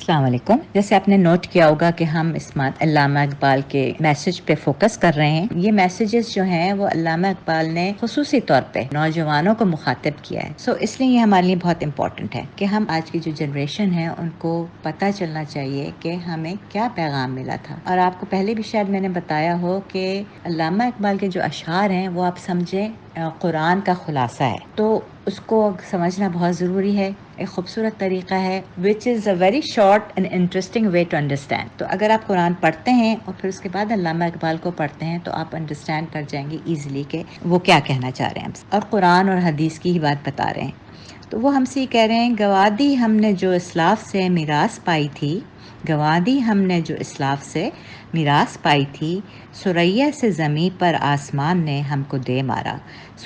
السلام علیکم. جیسے آپ نے نوٹ کیا ہوگا کہ ہم اس ماہ علامہ اقبال کے میسج پہ فوکس کر رہے ہیں. یہ میسیجز جو ہیں وہ علامہ اقبال نے خصوصی طور پہ نوجوانوں کو مخاطب کیا ہے. اس لیے یہ ہمارے لیے بہت امپورٹنٹ ہے کہ ہم آج کی جو جنریشن ہے ان کو پتہ چلنا چاہیے کہ ہمیں کیا پیغام ملا تھا. اور آپ کو پہلے بھی شاید میں نے بتایا ہو کہ علامہ اقبال کے جو اشعار ہیں وہ آپ سمجھیں قرآن کا خلاصہ ہے. تو اس کو سمجھنا بہت ضروری ہے. ایک خوبصورت طریقہ ہے which is a very short and interesting way to understand. تو اگر آپ قرآن پڑھتے ہیں اور پھر اس کے بعد علامہ اقبال کو پڑھتے ہیں تو آپ انڈرسٹینڈ کر جائیں گے ایزیلی کہ وہ کیا کہنا چاہ رہے ہیں اور قرآن اور حدیث کی ہی بات بتا رہے ہیں. تو وہ ہم سے یہ کہہ رہے ہیں گوادی ہم نے جو اسلاف سے میراث پائی تھی، گوادی ہم نے جو اسلاف سے میراث پائی تھی، ثریا سے زمین پر آسمان نے ہم کو دے مارا،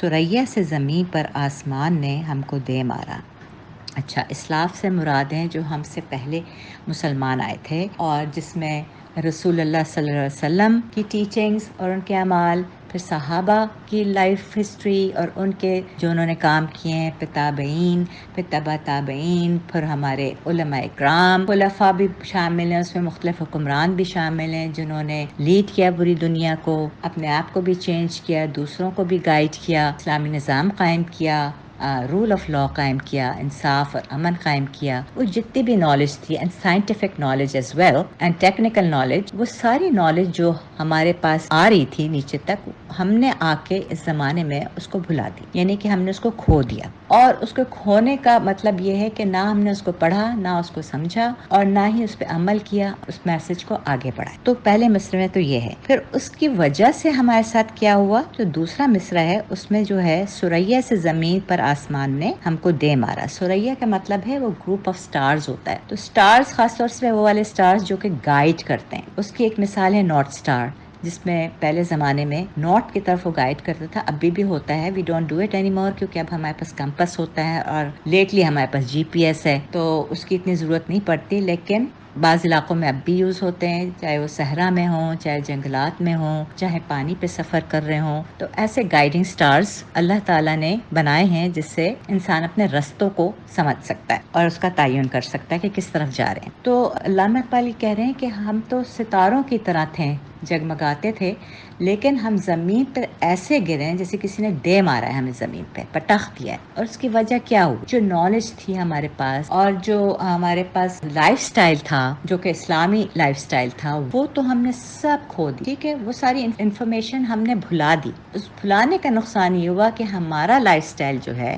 ثریا سے زمین پر آسمان نے ہم کو دے مارا. اچھا، اسلاف سے مراد ہیں جو ہم سے پہلے مسلمان آئے تھے اور جس میں رسول اللہ صلی اللہ علیہ وسلم کی ٹیچنگز اور ان کے اعمال، پھر صحابہ کی لائف ہسٹری اور ان کے جو انہوں نے کام کیے ہیں، پھر تابعین، پھر تبع تابعین، پھر ہمارے علماء اکرام، خلفاء بھی شامل ہیں، اس میں مختلف حکمران بھی شامل ہیں جنہوں نے لیڈ کیا پوری دنیا کو، اپنے آپ کو بھی چینج کیا، دوسروں کو بھی گائیڈ کیا، اسلامی نظام قائم کیا، رول آف لا قائم کیا، انصاف اور امن قائم کیا. وہ جتنی بھی نالج تھی and scientific knowledge as well and technical knowledge, وہ ساری نالج جو ہمارے پاس آ رہی تھی نیچے تک، ہم نے آ کے اس زمانے میں اس کو بھلا دی، یعنی کہ ہم نے اس کو کھو دیا. اور اس کو کھونے کا مطلب یہ ہے کہ نہ ہم نے اس کو پڑھا، نہ اس کو سمجھا اور نہ ہی اس پہ عمل کیا، اس میسج کو آگے بڑھایا. تو پہلے مصرع میں تو یہ ہے. پھر اس کی وجہ سے ہمارے ساتھ کیا ہوا، جو دوسرا مصرع ہے اس میں جو ہے ثریا سے زمین پر آسمان نے ہم کو دے مارا. ثریا کا مطلب ہے وہ گروپ آف سٹارز ہوتا ہے. تو سٹارز خاص طور سے وہ والے سٹارز جو کہ گائیڈ کرتے ہیں. اس کی ایک مثال ہے نارتھ سٹار، جس میں پہلے زمانے میں نارتھ کی طرف وہ گائیڈ کرتا تھا. ابھی بھی ہوتا ہے، we don't do it any more, کیونکہ اب ہمارے پاس کمپس ہوتا ہے اور لیٹلی ہمارے پاس جی پی ایس ہے تو اس کی اتنی ضرورت نہیں پڑتی. لیکن بعض علاقوں میں اب بھی یوز ہوتے ہیں، چاہے وہ صحرا میں ہوں، چاہے جنگلات میں ہوں، چاہے پانی پہ سفر کر رہے ہوں. تو ایسے گائیڈنگ سٹارز اللہ تعالیٰ نے بنائے ہیں جس سے انسان اپنے رستوں کو سمجھ سکتا ہے اور اس کا تعین کر سکتا ہے کہ کس طرف جا رہے ہیں. تو علامہ اقبال کہہ رہے ہیں کہ ہم تو ستاروں کی طرح تھے، جگمگاتے تھے، لیکن ہم زمین پر ایسے گرے ہیں جیسے کسی نے دے مارا ہے، ہمیں زمین پہ پٹخ دیا ہے. اور اس کی وجہ کیا ہوئی؟ جو نالج تھی ہمارے پاس اور جو ہمارے پاس لائف سٹائل تھا، جو کہ اسلامی لائف سٹائل تھا، وہ تو ہم نے سب کھو دی. ٹھیک ہے، وہ ساری انفارمیشن ہم نے بھلا دی. اس بھلانے کا نقصان یہ ہوا کہ ہمارا لائف سٹائل جو ہے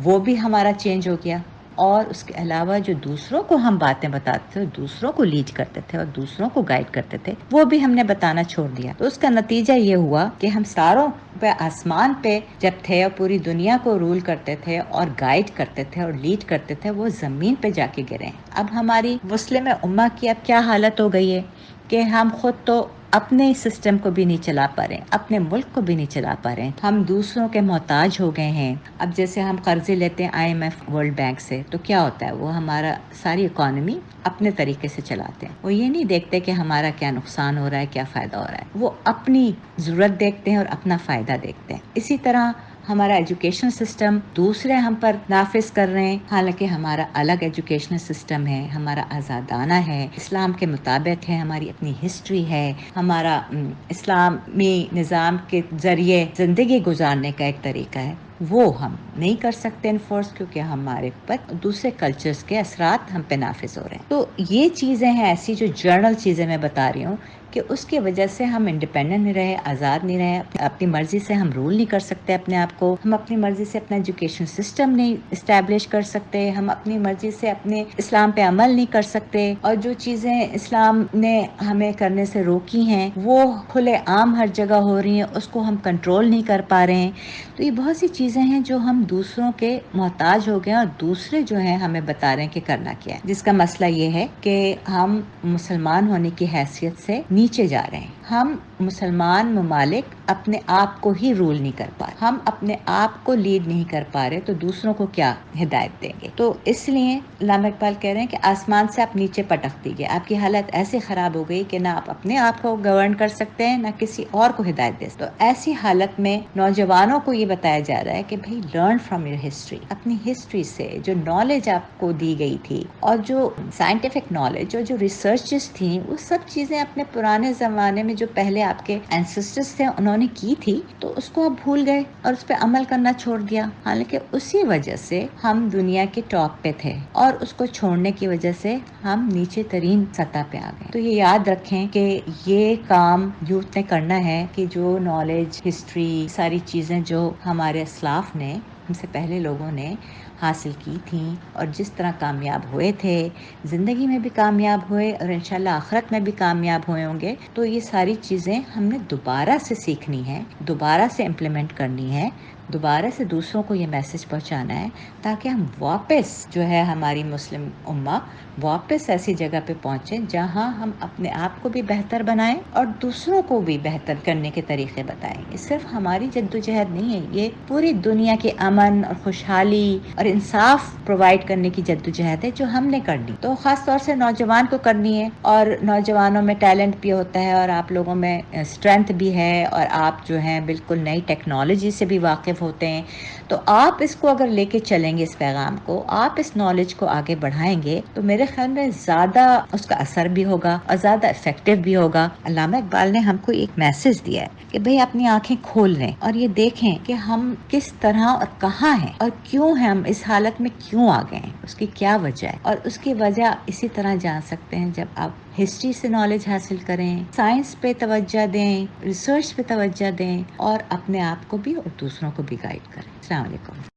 وہ بھی ہمارا چینج ہو گیا. اور اس کے علاوہ جو دوسروں کو ہم باتیں بتاتے تھے، دوسروں کو لیڈ کرتے تھے اور دوسروں کو گائیڈ کرتے تھے، وہ بھی ہم نے بتانا چھوڑ دیا. تو اس کا نتیجہ یہ ہوا کہ ہم ستاروں پہ، آسمان پہ جب تھے اور پوری دنیا کو رول کرتے تھے اور گائیڈ کرتے تھے اور لیڈ کرتے تھے، وہ زمین پہ جا کے گرے. اب ہماری مسلم امہ کی اب کیا حالت ہو گئی ہے کہ ہم خود تو اپنے سسٹم کو بھی نہیں چلا پا رہے ہیں، اپنے ملک کو بھی نہیں چلا پا رہے ہیں، ہم دوسروں کے محتاج ہو گئے ہیں. اب جیسے ہم قرضے لیتے ہیں I M F, world bank سے، تو کیا ہوتا ہے، وہ ہمارا ساری اکانومی اپنے طریقے سے چلاتے ہیں. وہ یہ نہیں دیکھتے کہ ہمارا کیا نقصان ہو رہا ہے، کیا فائدہ ہو رہا ہے. وہ اپنی ضرورت دیکھتے ہیں اور اپنا فائدہ دیکھتے ہیں. اسی طرح ہمارا ایجوکیشن سسٹم دوسرے ہم پر نافذ کر رہے ہیں، حالانکہ ہمارا الگ ایجوکیشنل سسٹم ہے، ہمارا آزادانہ ہے، اسلام کے مطابق ہے، ہماری اپنی ہسٹری ہے، ہمارا اسلامی نظام کے ذریعے زندگی گزارنے کا ایک طریقہ ہے. وہ ہم نہیں کر سکتے انفورس، کیونکہ ہمارے پر دوسرے کلچرز کے اثرات ہم پہ نافذ ہو رہے ہیں. تو یہ چیزیں ہیں ایسی جو جرنل چیزیں میں بتا رہی ہوں کہ اس کی وجہ سے ہم انڈیپینڈنٹ نہیں رہے، آزاد نہیں رہے، اپنی مرضی سے ہم رول نہیں کر سکتے اپنے آپ کو، ہم اپنی مرضی سے اپنا ایجوکیشن سسٹم نہیں اسٹیبلش کر سکتے، ہم اپنی مرضی سے اپنے اسلام پہ عمل نہیں کر سکتے، اور جو چیزیں اسلام نے ہمیں کرنے سے روکی ہیں وہ کھلے عام ہر جگہ ہو رہی ہیں، اس کو ہم کنٹرول نہیں کر پا رہے ہیں. تو یہ بہت سی چیزیں ہیں جو ہم دوسروں کے محتاج ہو گئے اور دوسرے جو ہیں ہمیں بتا رہے ہیں کہ کرنا کیا ہے، جس کا مسئلہ یہ ہے کہ ہم مسلمان ہونے کی حیثیت سے نیچے جا رہے ہیں. ہم مسلمان ممالک اپنے آپ کو ہی رول نہیں کر پا رہے، ہم اپنے آپ کو لیڈ نہیں کر پا رہے تو دوسروں کو کیا ہدایت دیں گے؟ تو اس لیے علامہ اقبال کہہ رہے ہیں کہ آسمان سے آپ نیچے پٹک دیجیے، آپ کی حالت ایسے خراب ہو گئی کہ نہ آپ اپنے آپ کو گورن کر سکتے ہیں، نہ کسی اور کو ہدایت دے سکتے۔ تو ایسی حالت میں نوجوانوں کو یہ بتایا جا رہا ہے کہ بھئی لرن فرام یور ہسٹری، اپنی ہسٹری سے جو نالج آپ کو دی گئی تھی اور جو سائنٹیفک نالج اور جو ریسرچز تھیں، وہ سب چیزیں اپنے پرانے زمانے میں جو پہلے آپ کے اینسسٹرز تھے انہوں نے کی تھی، تو اس کو آپ بھول گئے اور اس پہ عمل کرنا چھوڑ دیا، حالانکہ اسی وجہ سے ہم دنیا کے ٹاپ پہ تھے اور اس کو چھوڑنے کی وجہ سے ہم نیچے ترین سطح پہ آ گئے۔ تو یہ یاد رکھیں کہ یہ کام یوتھ نے کرنا ہے کہ جو نالج، ہسٹری، ساری چیزیں جو ہمارے اسلاف نے، ہم سے پہلے لوگوں نے حاصل کی تھیں اور جس طرح کامیاب ہوئے تھے، زندگی میں بھی کامیاب ہوئے اور انشاءاللہ آخرت میں بھی کامیاب ہوئے ہوں گے، تو یہ ساری چیزیں ہم نے دوبارہ سے سیکھنی ہے، دوبارہ سے امپلیمنٹ کرنی ہے، دوبارہ سے دوسروں کو یہ میسج پہنچانا ہے، تاکہ ہم واپس جو ہے ہماری مسلم امہ واپس ایسی جگہ پہ پہنچیں جہاں ہم اپنے آپ کو بھی بہتر بنائیں اور دوسروں کو بھی بہتر کرنے کے طریقے بتائیں۔ یہ صرف ہماری جدوجہد نہیں ہے، یہ پوری دنیا کے امن اور خوشحالی اور انصاف پرووائڈ کرنے کی جدوجہد ہے جو ہم نے کرنی، تو خاص طور سے نوجوان کو کرنی ہے۔ اور نوجوانوں میں ٹیلنٹ بھی ہوتا ہے اور آپ لوگوں میں اسٹرینتھ بھی ہے اور آپ جو ہیں بالکل نئی ٹیکنالوجی سے بھی واقف ہوتے ہیں، تو آپ اس کو اگر لے کے چلیں گے، اس پیغام کو، آپ اس نالج کو آگے بڑھائیں گے، تو میرے خیال میں زیادہ اس کا اثر بھی ہوگا اور زیادہ افیکٹو بھی ہوگا۔ علامہ اقبال نے ہم کو ایک میسج دیا ہے کہ بھئی اپنی آنکھیں کھول لیں اور یہ دیکھیں کہ ہم کس طرح اور کہاں ہیں اور کیوں ہیں، ہم اس حالت میں کیوں آ گئے ہیں، اس کی کیا وجہ ہے، اور اس کی وجہ اسی طرح جان سکتے ہیں جب آپ ہسٹری سے نالج حاصل کریں، سائنس پہ توجہ دیں، ریسرچ پہ توجہ دیں اور اپنے آپ کو بھی اور دوسروں کو بھی گائیڈ کریں۔ السلام علیکم۔